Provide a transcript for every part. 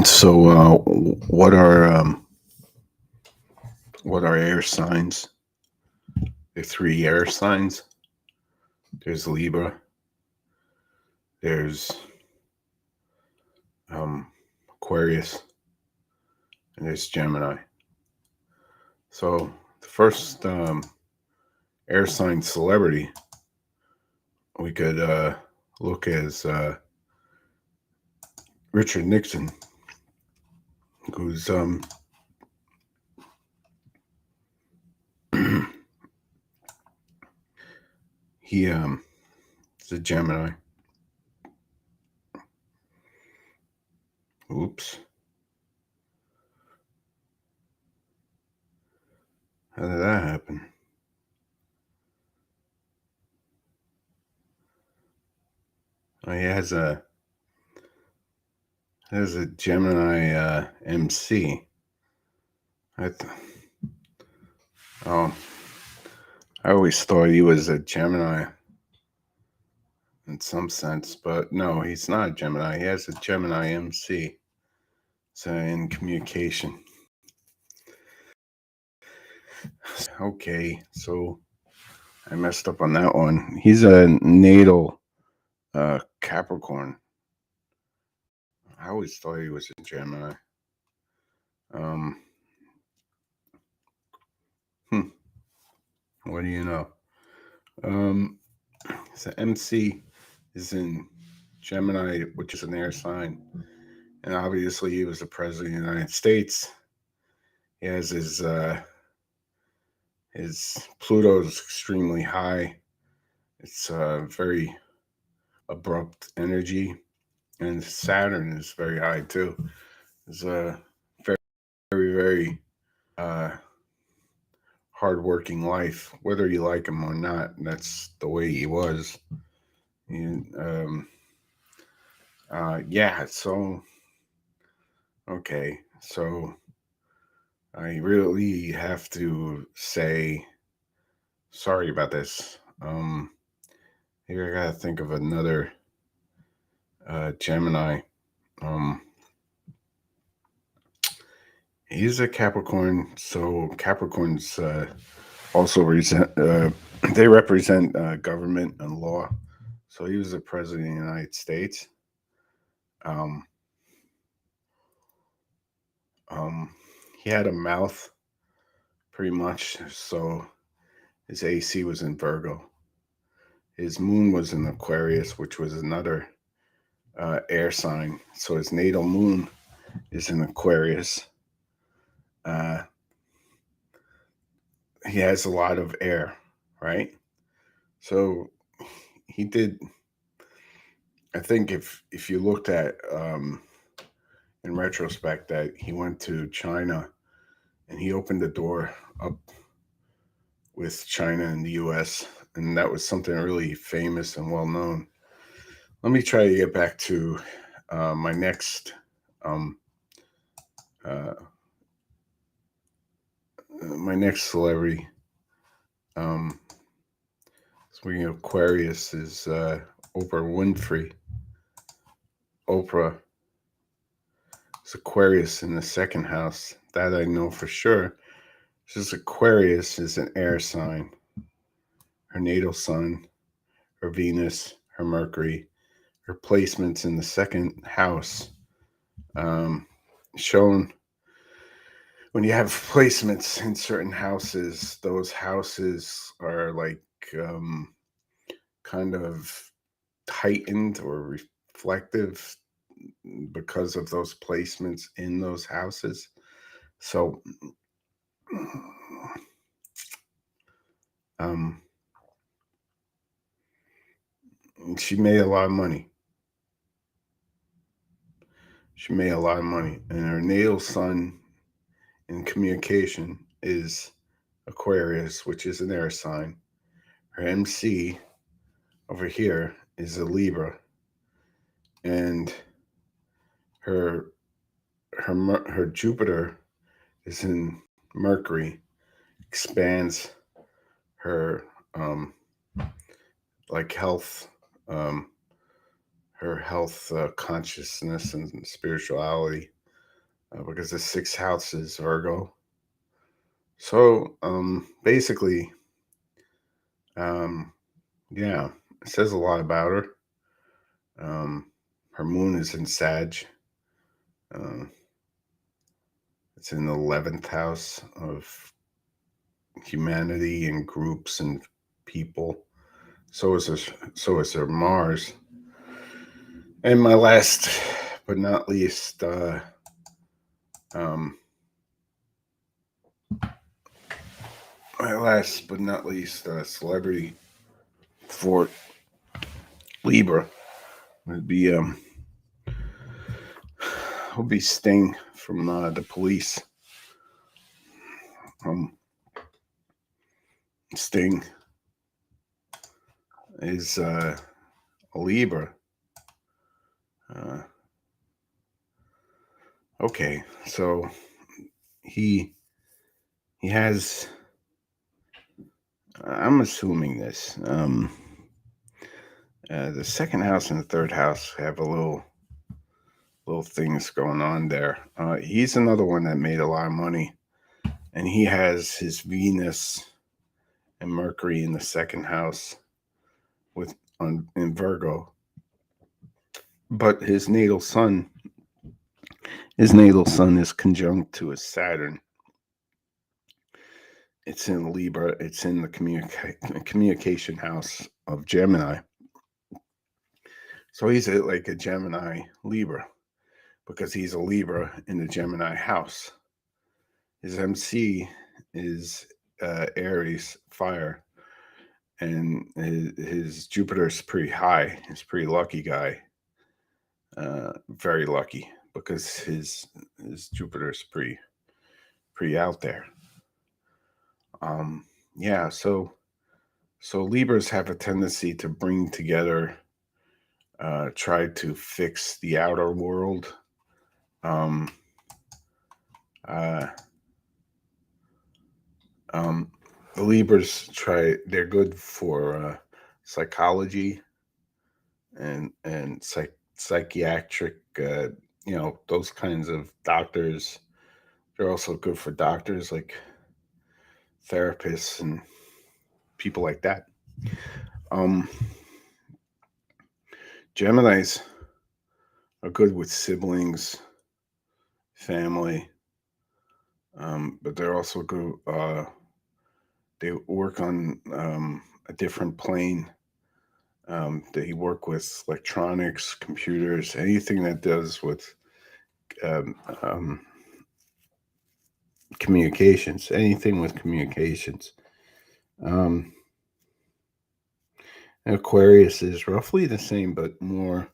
So, what are air signs? There are three air signs. There's Libra. There's Aquarius, and there's Gemini. So the first air sign celebrity we could look as Richard Nixon, who's he is a Gemini. Oops. How did that happen? Oh, he has a Gemini MC. Oh, I always thought he was a Gemini in some sense, but no, he's not a Gemini. He has a Gemini MC. So in communication. Okay, so I messed up on that one. He's a natal Capricorn. I always thought he was a Gemini. Um, what do you know? So MC is in Gemini, which is an air sign, and obviously he was the president of the United States. He has his Pluto is extremely high. It's very abrupt energy, and Saturn is very high too. It's a very uh, hardworking life, whether you like him or not. That's the way he was. And, yeah. So okay. So I really have to say sorry about this. Here I gotta think of another Gemini. Um, he's a Capricorn, so Capricorns also they represent government and law. So he was the president of the United States. Um, um, he had a mouth, pretty much. So his AC was in Virgo. His moon was in Aquarius, which was another air sign. So his natal moon is in Aquarius. Uh, he has a lot of air, right? So he did. I think if you looked at in retrospect that he went to China and he opened the door up with China and the U.S. and that was something really famous and well known. Let me try to get back to my next um, uh, celebrity. Um, Speaking of Aquarius, is Oprah Winfrey. Oprah is Aquarius in the second house. That I know for sure. Since Aquarius is an air sign, her natal sun, her Venus, her Mercury, her placements in the second house. Um, Shown when you have placements in certain houses, those houses are like um, kind of heightened or reflective because of those placements in those houses. So, um, she made a lot of money. She made a lot of money, and her natal sun in communication is Aquarius, which is an air sign. Her MC over here is a Libra, and her her Jupiter is in Mercury, expands her like health, um, her health consciousness and spirituality. because the sixth house is Virgo. So basically, um, yeah, it says a lot about her. Her moon is in Sag. Uh, it's in the 11th house of humanity and groups and people. So is her Mars. And my last but not least, um, celebrity for Libra would be Sting from the Police. Sting is a Libra. Okay, so he has. I'm assuming this. The second house and the third house have a little things going on there. He's another one that made a lot of money, and he has his Venus and Mercury in the second house in Virgo. But his natal sun is conjunct to his Saturn. It's in Libra. It's in the communication house of Gemini. So he's like a Gemini Libra because he's a Libra in the Gemini house. His MC is Aries fire, and his Jupiter's pretty high. He's a pretty lucky guy. Very lucky because his Jupiter's pretty out there. Yeah, so Libras have a tendency to bring together, try to fix the outer world. The Libras they're good for psychology and psychiatric, those kinds of doctors. They're also good for doctors like therapists and people like that. Geminis are good with siblings, family, but they're also good. They work on a different plane. They work with electronics, computers, anything that does with communications, anything with communications. Aquarius is roughly the same, but more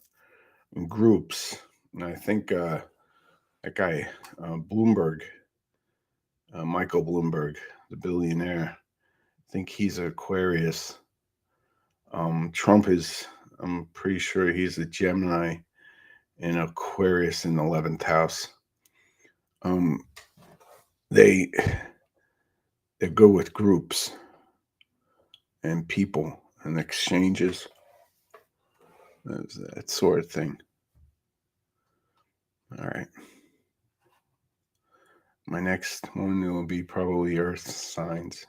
in groups. And I think that guy, Bloomberg, Michael Bloomberg, the billionaire, I think he's Aquarius. Trump is, I'm pretty sure he's a Gemini and Aquarius in the 11th house. They go with groups and people and exchanges, that sort of thing. All right. My next one will be probably Earth signs.